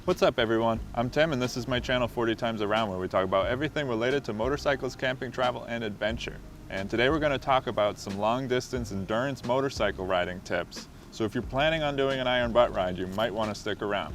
What's up everyone? I'm Tim and this is my channel 40 Times Around, where we talk about everything related to motorcycles, camping, travel, and adventure. And today we're going to talk about some long distance endurance motorcycle riding tips. So if you're planning on doing an iron butt ride, you might want to stick around.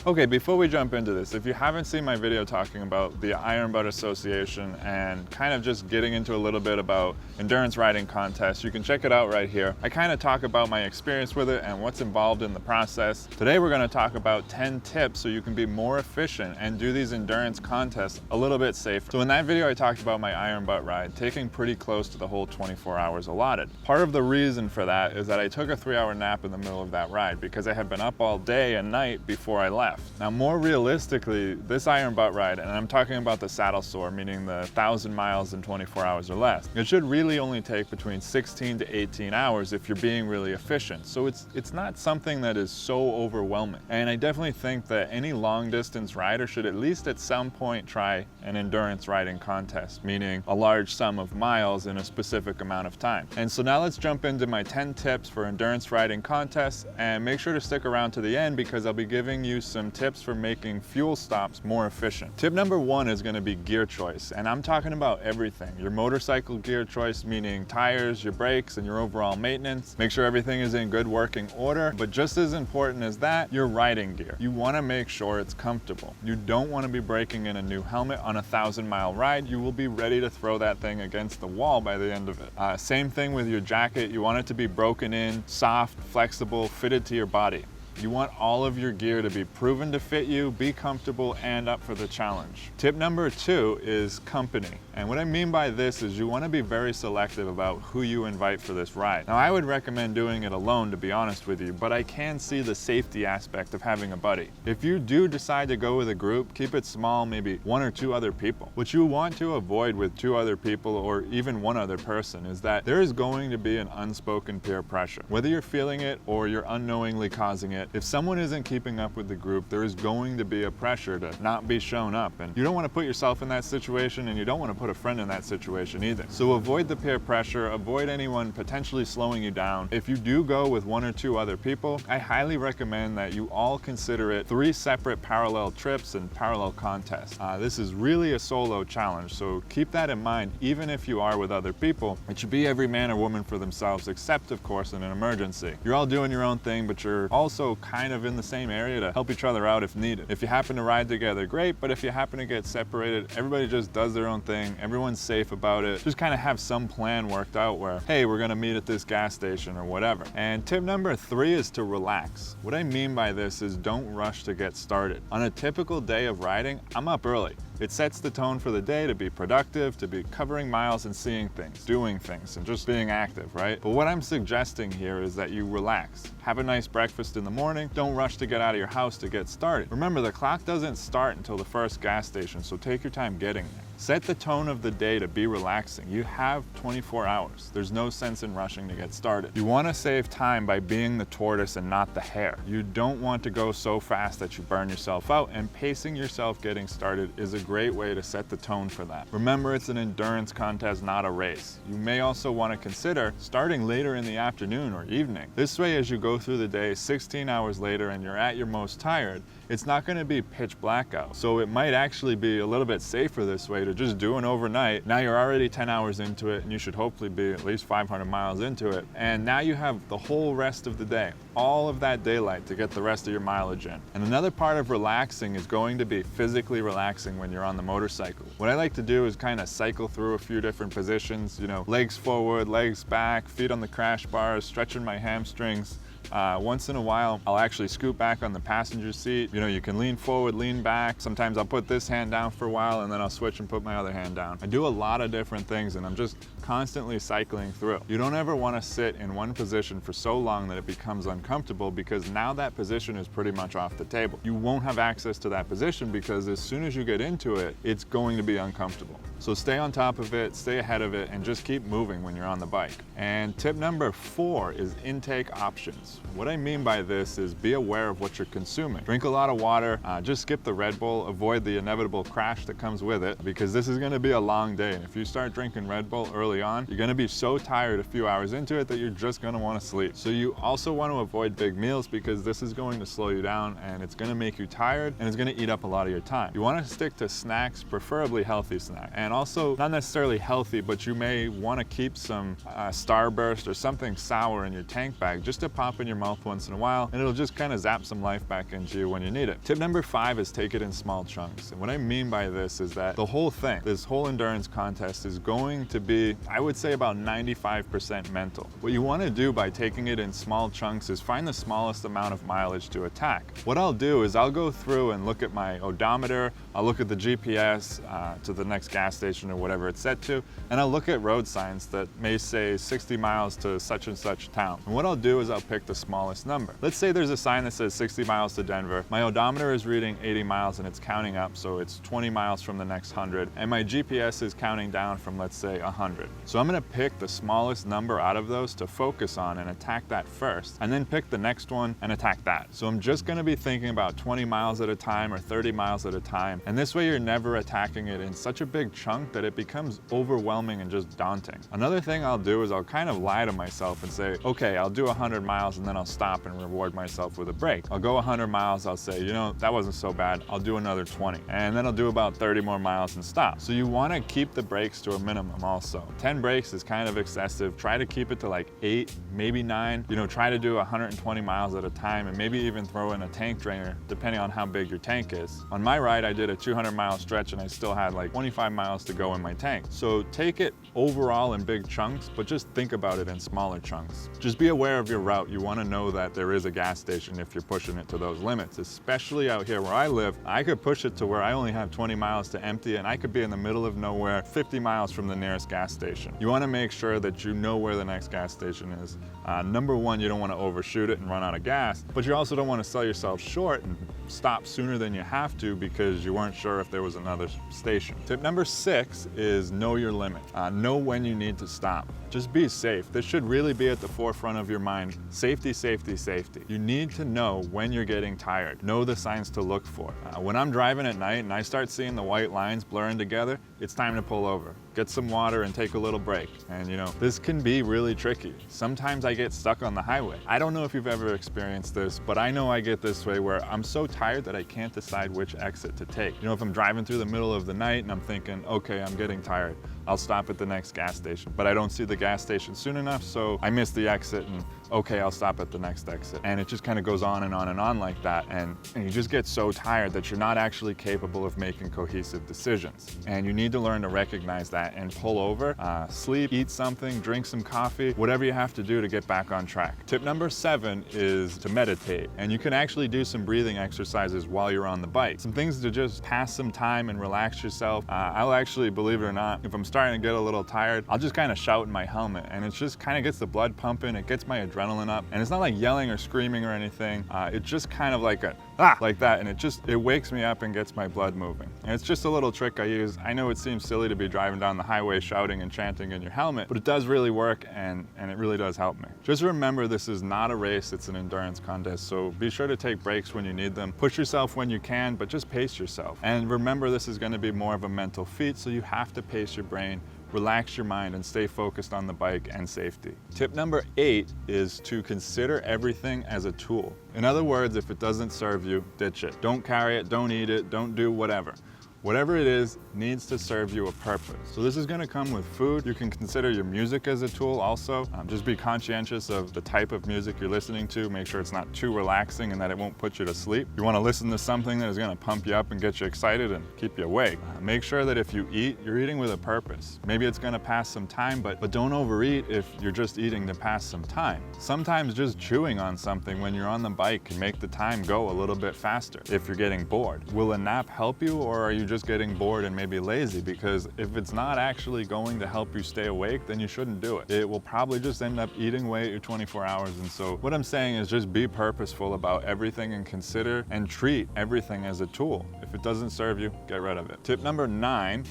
Okay, before we jump into this, if you haven't seen my video talking about the Iron Butt Association and kind of just getting into a little bit about endurance riding contests, you can check it out right here. I kind of talk about my experience with it and what's involved in the process. Today we're going to talk about 10 tips so you can be more efficient and do these endurance contests a little bit safer. So in that video I talked about my Iron Butt ride, taking pretty close to the whole 24 hours allotted. Part of the reason for that is that I took a 3-hour nap in the middle of that ride because I had been up all day and night before I left. Now, more realistically, this Iron Butt ride, and I'm talking about the saddle sore, meaning the 1,000 miles in 24 hours or less, it should really only take between 16 to 18 hours if you're being really efficient. So it's not something that is so overwhelming. And I definitely think that any long distance rider should at least at some point try an endurance riding contest, meaning a large sum of miles in a specific amount of time. And so now let's jump into my 10 tips for endurance riding contests, and make sure to stick around to the end because I'll be giving you some tips for making fuel stops more efficient. Tip number 1 is going to be gear choice, and I'm talking about everything. Your motorcycle gear choice, meaning tires, your brakes, and your overall maintenance. Make sure everything is in good working order, but just as important as that, your riding gear. You want to make sure it's comfortable. You don't want to be breaking in a new helmet on a 1,000-mile ride. You will be ready to throw that thing against the wall by the end of it. Same thing with your jacket. You want it to be broken in, soft, flexible, fitted to your body. You want all of your gear to be proven to fit you, be comfortable, and up for the challenge. Tip number 2 is company. And what I mean by this is you want to be very selective about who you invite for this ride. Now, I would recommend doing it alone, to be honest with you, but I can see the safety aspect of having a buddy. If you do decide to go with a group, keep it small, maybe 1 or 2 other people. What you want to avoid with 2 other people or even 1 other person is that there is going to be an unspoken peer pressure. Whether you're feeling it or you're unknowingly causing it, if someone isn't keeping up with the group, there is going to be a pressure to not be shown up. And you don't want to put yourself in that situation, and you don't want to put a friend in that situation either. So avoid the peer pressure, avoid anyone potentially slowing you down. If you do go with 1 or 2 other people, I highly recommend that you all consider it 3 separate parallel trips and parallel contests. This is really a solo challenge, so keep that in mind. Even if you are with other people, it should be every man or woman for themselves, except of course in an emergency. You're all doing your own thing, but you're also kind of in the same area to help each other out if needed. If you happen to ride together, great, but if you happen to get separated, everybody just does their own thing. Everyone's safe about it. Just kind of have some plan worked out where, hey, we're gonna meet at this gas station or whatever. And tip number 3 is to relax. What I mean by this is don't rush to get started. On a typical day of riding, I'm up early. It sets the tone for the day to be productive, to be covering miles and seeing things, doing things, and just being active, right? But what I'm suggesting here is that you relax. Have a nice breakfast in the morning. Don't rush to get out of your house to get started. Remember, the clock doesn't start until the first gas station, so take your time getting there. Set the tone of the day to be relaxing. You have 24 hours. There's no sense in rushing to get started. You want to save time by being the tortoise and not the hare. You don't want to go so fast that you burn yourself out, and pacing yourself getting started is a great way to set the tone for that. Remember, it's an endurance contest, not a race. You may also want to consider starting later in the afternoon or evening. This way, as you go through the day, 16 hours later, and you're at your most tired, it's not going to be pitch black out. So it might actually be a little bit safer this way to just do an overnight. Now you're already 10 hours into it, and you should hopefully be at least 500 miles into it. And now you have the whole rest of the day, all of that daylight to get the rest of your mileage in. And another part of relaxing is going to be physically relaxing when you're on the motorcycle. What I like to do is kind of cycle through a few different positions, you know, legs forward, legs back, feet on the crash bars, stretching my hamstrings. Once in a while, I'll actually scoot back on the passenger seat. You know, you can lean forward, lean back. Sometimes I'll put this hand down for a while and then I'll switch and put my other hand down. I do a lot of different things and I'm just constantly cycling through. You don't ever want to sit in one position for so long that it becomes uncomfortable, because now that position is pretty much off the table. You won't have access to that position because as soon as you get into it, it's going to be uncomfortable. So stay on top of it, stay ahead of it, and just keep moving when you're on the bike. And tip number 4 is intake options. What I mean by this is be aware of what you're consuming. Drink a lot of water, just skip the Red Bull, avoid the inevitable crash that comes with it, because this is gonna be a long day. And if you start drinking Red Bull early early on, you're gonna be so tired a few hours into it that you're just gonna wanna sleep. So you also want to avoid big meals because this is going to slow you down and it's gonna make you tired and it's gonna eat up a lot of your time. You wanna stick to snacks, preferably healthy snacks. And also, not necessarily healthy, but you may wanna keep some Starburst or something sour in your tank bag just to pop in your mouth once in a while, and it'll just kind of zap some life back into you when you need it. Tip number 5 is take it in small chunks. And what I mean by this is that the whole thing, this whole endurance contest is going to be, I would say, about 95% mental. What you wanna do by taking it in small chunks is find the smallest amount of mileage to attack. What I'll do is I'll go through and look at my odometer, I'll look at the GPS to the next gas station or whatever it's set to, and I'll look at road signs that may say 60 miles to such and such town. And what I'll do is I'll pick the smallest number. Let's say there's a sign that says 60 miles to Denver. My odometer is reading 80 miles and it's counting up, so it's 20 miles from the next 100, and my GPS is counting down from, let's say, 100. So I'm gonna pick the smallest number out of those to focus on and attack that first, and then pick the next one and attack that. So I'm just gonna be thinking about 20 miles at a time or 30 miles at a time, and this way you're never attacking it in such a big chunk that it becomes overwhelming and just daunting. Another thing I'll do is I'll kind of lie to myself and say, okay, I'll do 100 miles and then I'll stop and reward myself with a break. I'll go 100 miles, I'll say, you know, that wasn't so bad, I'll do another 20. And then I'll do about 30 more miles and stop. So you wanna keep the breaks to a minimum also. 10 breaks is kind of excessive. Try to keep it to like 8, maybe 9. You know, try to do 120 miles at a time and maybe even throw in a tank drainer, depending on how big your tank is. On my ride, I did a 200-mile stretch and I still had like 25 miles to go in my tank. So take it overall in big chunks, but just think about it in smaller chunks. Just be aware of your route. You want to know that there is a gas station if you're pushing it to those limits, especially out here where I live. I could push it to where I only have 20 miles to empty and I could be in the middle of nowhere, 50 miles from the nearest gas station. You want to make sure that you know where the next gas station is. Number one, you don't want to overshoot it and run out of gas, but you also don't want to sell yourself short and stop sooner than you have to because you weren't sure if there was another station. Tip number 6 is know your limit. Know when you need to stop. Just be safe. This should really be at the forefront of your mind. Safety, safety, safety. You need to know when you're getting tired. Know the signs to look for. When I'm driving at night and I start seeing the white lines blurring together, it's time to pull over. Get some water and take a little break. And you know, this can be really tricky. Sometimes I get stuck on the highway. I don't know if you've ever experienced this, but I know I get this way where I'm so tired that I can't decide which exit to take. You know, if I'm driving through the middle of the night and I'm thinking, okay, I'm getting tired, I'll stop at the next gas station, but I don't see the gas station soon enough, so I miss the exit and okay, I'll stop at the next exit. And it just kind of goes on and on and on like that. And you just get so tired that you're not actually capable of making cohesive decisions. And you need to learn to recognize that and pull over, sleep, eat something, drink some coffee, whatever you have to do to get back on track. Tip number 7 is to meditate. And you can actually do some breathing exercises while you're on the bike. Some things to just pass some time and relax yourself. I'll actually, believe it or not, if I'm starting to get a little tired, I'll just kind of shout in my helmet and it just kind of gets the blood pumping, it gets my adrenaline up, and it's not like yelling or screaming or anything. It's just kind of like a like that, and it wakes me up and gets my blood moving. And it's just a little trick I use. I know it seems silly to be driving down the highway shouting and chanting in your helmet, but it does really work and it really does help me. Just remember, this is not a race, it's an endurance contest, so be sure to take breaks when you need them. Push yourself when you can, but just pace yourself. And remember, this is going to be more of a mental feat, so you have to pace your brain, relax your mind, and stay focused on the bike and safety. Tip number 8 is to consider everything as a tool. In other words, if it doesn't serve you, ditch it. Don't carry it, don't eat it, don't do whatever. Whatever it is needs to serve you a purpose. So this is going to come with food. You can consider your music as a tool also. Just be conscientious of the type of music you're listening to. Make sure it's not too relaxing and that it won't put you to sleep. You want to listen to something that is going to pump you up and get you excited and keep you awake. Make sure that if you eat, you're eating with a purpose. Maybe it's going to pass some time, but don't overeat if you're just eating to pass some time. Sometimes just chewing on something when you're on the bike can make the time go a little bit faster if you're getting bored. Will a nap help you, or are you just getting bored and maybe lazy? Because if it's not actually going to help you stay awake, then you shouldn't do it. It will probably just end up eating away at your 24 hours. And so what I'm saying is just be purposeful about everything and consider and treat everything as a tool. If it doesn't serve you, get rid of it. Tip number 9.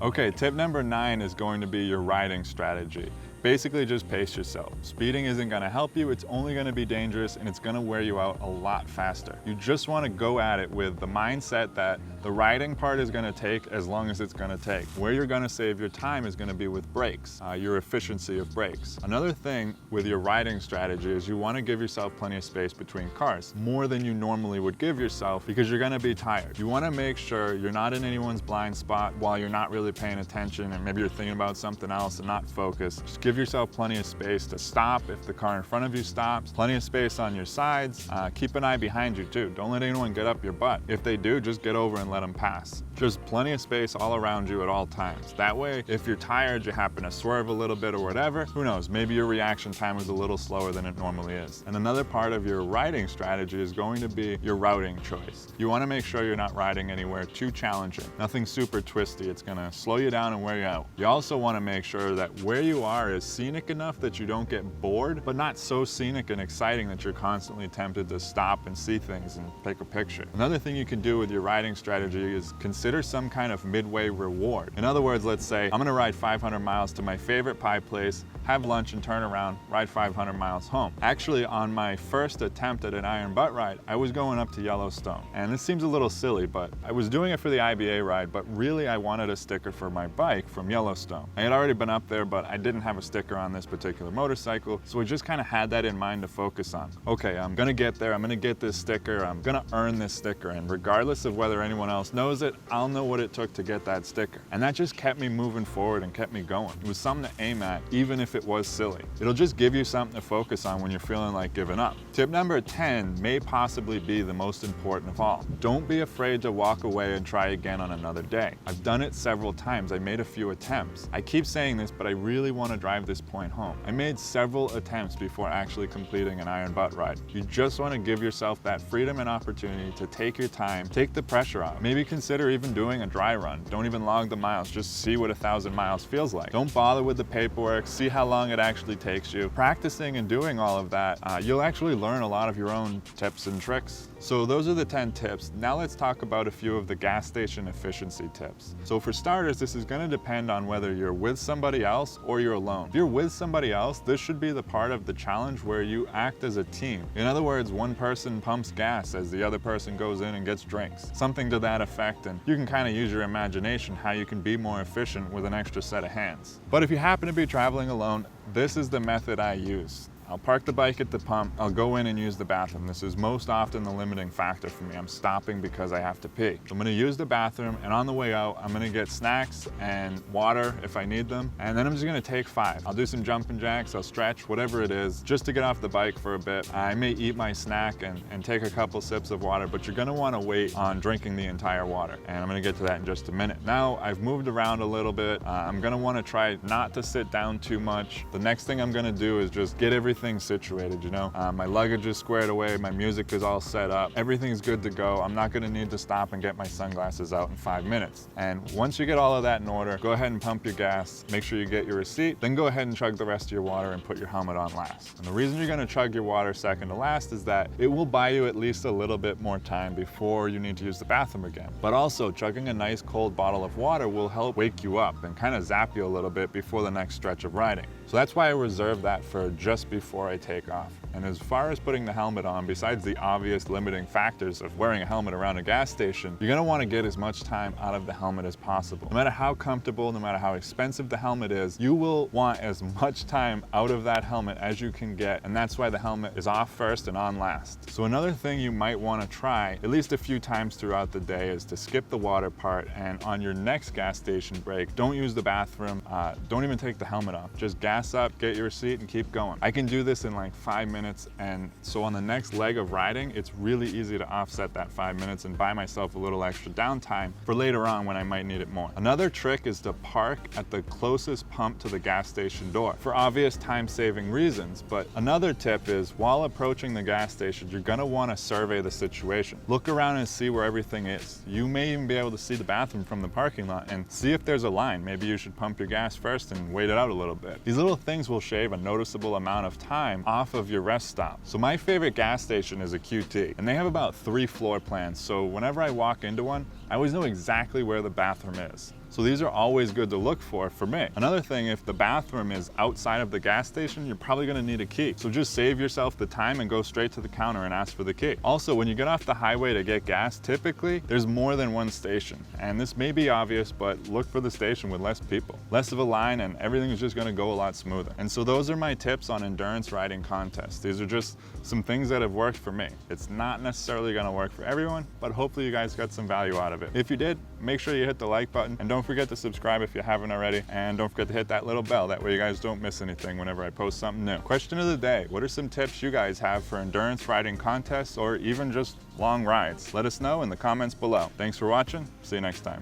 Okay, tip number 9 is going to be your riding strategy. Basically, just pace yourself. Speeding isn't going to help you, it's only going to be dangerous, and it's going to wear you out a lot faster. You just want to go at it with the mindset that the The riding part is gonna take as long as it's gonna take. Where you're gonna save your time is gonna be with brakes, your efficiency of brakes. Another thing with your riding strategy is you wanna give yourself plenty of space between cars, more than you normally would give yourself because you're gonna be tired. You wanna make sure you're not in anyone's blind spot while you're not really paying attention and maybe you're thinking about something else and not focused. Just give yourself plenty of space to stop if the car in front of you stops, plenty of space on your sides. Keep an eye behind you too. Don't let anyone get up your butt. If they do, just get over and let them pass. Just plenty of space all around you at all times. That way, if you're tired, you happen to swerve a little bit or whatever, who knows, maybe your reaction time is a little slower than it normally is. And another part of your riding strategy is going to be your routing choice. You want to make sure you're not riding anywhere too challenging, nothing super twisty. It's going to slow you down and wear you out. You also want to make sure that where you are is scenic enough that you don't get bored, but not so scenic and exciting that you're constantly tempted to stop and see things and take a picture. Another thing you can do with your riding strategy is consider some kind of midway reward. In other words, let's say I'm going to ride 500 miles to my favorite pie place, have lunch and turn around, ride 500 miles home. Actually, on my first attempt at an iron butt ride, I was going up to Yellowstone. And this seems a little silly, but I was doing it for the IBA ride, but really I wanted a sticker for my bike from Yellowstone. I had already been up there, but I didn't have a sticker on this particular motorcycle, so I just kind of had that in mind to focus on. Okay, I'm gonna get there, I'm gonna get this sticker, I'm gonna earn this sticker, and regardless of whether anyone else knows it, I'll know what it took to get that sticker. And that just kept me moving forward and kept me going. It was something to aim at, even if it was silly. It'll just give you something to focus on when you're feeling like giving up. Tip number 10 may possibly be the most important of all. Don't be afraid to walk away and try again on another day. I've done it several times. I made a few attempts. I keep saying this, but I really want to drive this point home. I made several attempts before actually completing an iron butt ride. You just want to give yourself that freedom and opportunity to take your time, take the pressure off. Maybe consider even doing a dry run. Don't even log the miles, just see what 1,000 miles feels like. Don't bother with the paperwork, see how long it actually takes you. Practicing and doing all of that, you'll actually learn a lot of your own tips and tricks. So those are the 10 tips. Now let's talk about a few of the gas station efficiency tips. So for starters, this is going to depend on whether you're with somebody else or you're alone. If you're with somebody else, this should be the part of the challenge where you act as a team. In other words, one person pumps gas as the other person goes in and gets drinks. Something to that effect, and you can kind of use your imagination how you can be more efficient with an extra set of hands. But if you happen to be traveling alone, this is the method I use. I'll park the bike at the pump, I'll go in and use the bathroom. This is most often the limiting factor for me. I'm stopping because I have to pee. So I'm gonna use the bathroom, and on the way out, I'm gonna get snacks and water if I need them, and then I'm just gonna take 5. I'll do some jumping jacks, I'll stretch, whatever it is, just to get off the bike for a bit. I may eat my snack and take a couple sips of water, but you're gonna wanna wait on drinking the entire water, and I'm gonna get to that in just a minute. Now, I've moved around a little bit. I'm gonna wanna try not to sit down too much. The next thing I'm gonna do is just get everything situated, you know. My luggage is squared away, my music is all set up, everything's good to go. I'm not gonna need to stop and get my sunglasses out in 5 minutes. And once you get all of that in order, go ahead and pump your gas, make sure you get your receipt, then go ahead and chug the rest of your water and put your helmet on last. And the reason you're gonna chug your water second to last is that it will buy you at least a little bit more time before you need to use the bathroom again. But also, chugging a nice cold bottle of water will help wake you up and kind of zap you a little bit before the next stretch of riding. So that's why I reserve that for just before I take off. And as far as putting the helmet on, besides the obvious limiting factors of wearing a helmet around a gas station, you're gonna wanna get as much time out of the helmet as possible. No matter how comfortable, no matter how expensive the helmet is, you will want as much time out of that helmet as you can get, and that's why the helmet is off first and on last. So another thing you might wanna try, at least a few times throughout the day, is to skip the water part, and on your next gas station break, don't use the bathroom, don't even take the helmet off. Just gas up, get your receipt, and keep going. I can do this in like 5 minutes, and so on the next leg of riding, it's really easy to offset that 5 minutes and buy myself a little extra downtime for later on when I might need it more. Another trick is to park at the closest pump to the gas station door for obvious time-saving reasons, but another tip is while approaching the gas station, you're gonna wanna survey the situation. Look around and see where everything is. You may even be able to see the bathroom from the parking lot and see if there's a line. Maybe you should pump your gas first and wait it out a little bit. These little things will shave a noticeable amount of time off of your rest stop. So my favorite gas station is a QT, and they have about 3 floor plans, so whenever I walk into one, I always know exactly where the bathroom is. So these are always good to look for me. Another thing, if the bathroom is outside of the gas station, you're probably gonna need a key. So just save yourself the time and go straight to the counter and ask for the key. Also, when you get off the highway to get gas, typically there's more than one station. And this may be obvious, but look for the station with less people. Less of a line and everything is just gonna go a lot smoother. And so those are my tips on endurance riding contests. These are just some things that have worked for me. It's not necessarily gonna work for everyone, but hopefully you guys got some value out of it. If you did, make sure you hit the like button and don't forget to subscribe if you haven't already. And don't forget to hit that little bell. That way you guys don't miss anything whenever I post something new. Question of the day, what are some tips you guys have for endurance riding contests or even just long rides? Let us know in the comments below. Thanks for watching. See you next time.